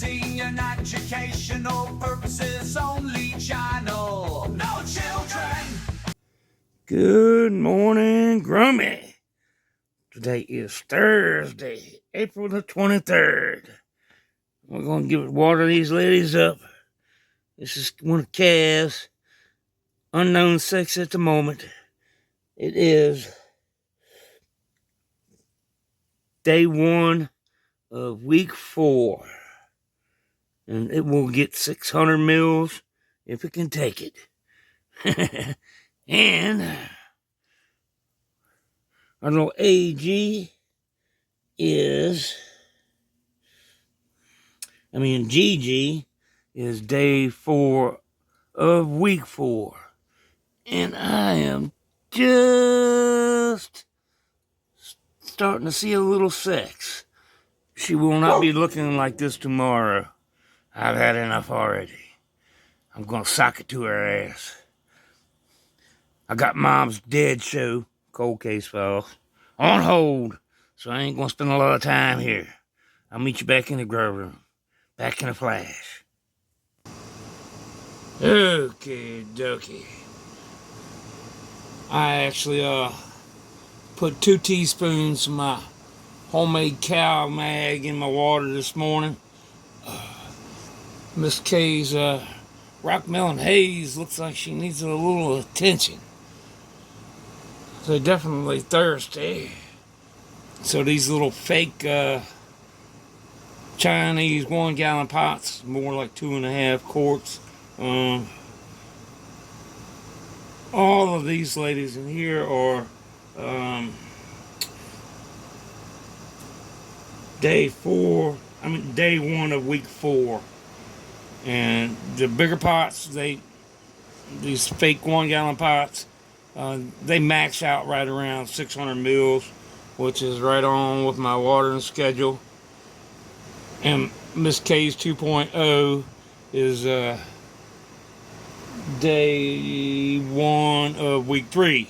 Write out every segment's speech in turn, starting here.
magazine, an educational purposes only channel. No children. Good morning, Grummy. Today is Thursday, April the 23rd. We're going to water these ladies up. This is one of Kaz's unknown sex at the moment. It is day 1 of week 4. And it will get 600 mils if it can take it. And our little AG GG is day 4 of week 4. And I am just starting to see a little sex. She will not be looking like this tomorrow. I've had enough already. I'm gonna sock it to her ass. I got Mom's Dead Show, Cold Case Files, on hold, so I ain't gonna spend a lot of time here. I'll meet you back in the grow room. Back in a flash. Okay, dokie. I actually put 2 teaspoons of my homemade cow mag in my water this morning. Miss K's rock melon haze looks like she needs a little attention. So definitely thirsty. So these little fake Chinese 1-gallon pots, more like 2.5 quarts. All of these ladies in here are day 1 of week 4. And the bigger pots, these fake 1-gallon pots, they max out right around 600 mils, which is right on with my watering schedule. And Miss K's 2.0 is day 1 of week 3.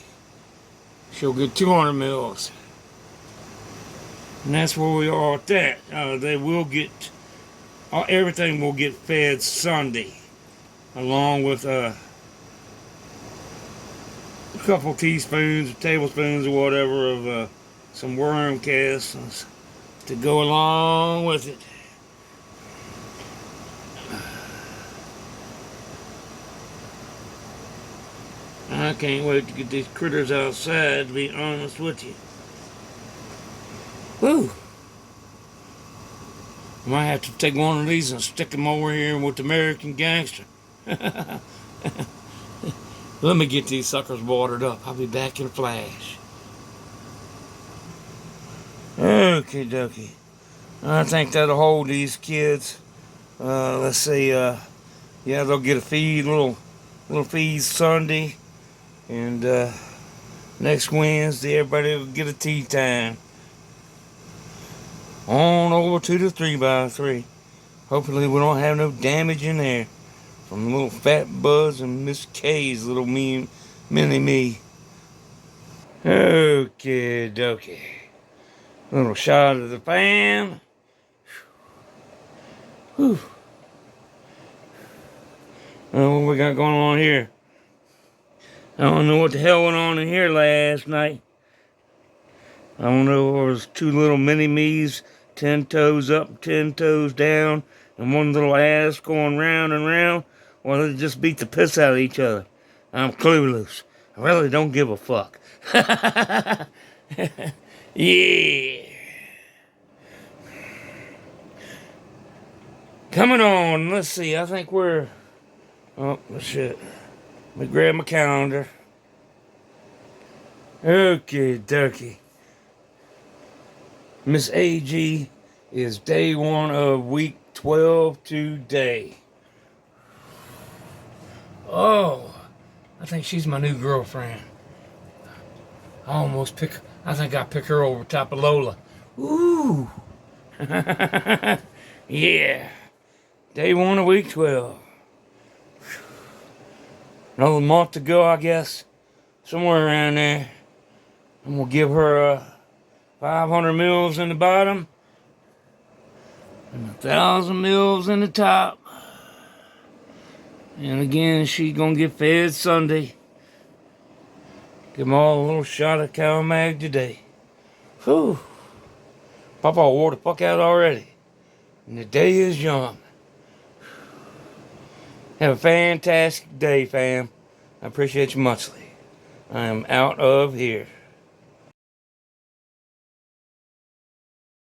She'll get 200 mils. And that's where we are with that. They will get, everything will get fed Sunday, along with a couple teaspoons, tablespoons, or whatever of some worm casts to go along with it. I can't wait to get these critters outside, to be honest with you. Woo! I might have to take one of these and stick them over here with the American Gangster. Let me get these suckers watered up. I'll be back in a flash. Okay, dokie. I think that'll hold these kids. Let's see. Yeah, they'll get a feed, little feed Sunday, and next Wednesday everybody will get a tea time. On over to the 3x3. Hopefully we don't have no damage in there from little Fatbuds and Miss K's little mini me. Okay, dokie. Little shot of the fan. Whew. What we got going on here? I don't know what the hell went on in here last night. I don't know if there was 2 little mini-me's, 10 toes up, 10 toes down, and one little ass going round and round, or they just beat the piss out of each other. I'm clueless. I really don't give a fuck. Yeah. Coming on, let's see, I think we're... Oh, shit. Let me grab my calendar. Okay, dokie. Miss AG is day 1 of week 12 today. Oh, I think she's my new girlfriend. I think I pick her over top of Lola. Ooh. Yeah. Day 1 of week 12. Another month to go, I guess. Somewhere around there. I'm going to give her 500 mils in the bottom. And 1,000 mils in the top. And again, she's gonna get fed Sunday. Give them all a little shot of cow mag today. Whew. Papa wore the fuck out already. And the day is young. Have a fantastic day, fam. I appreciate you muchly. I am out of here.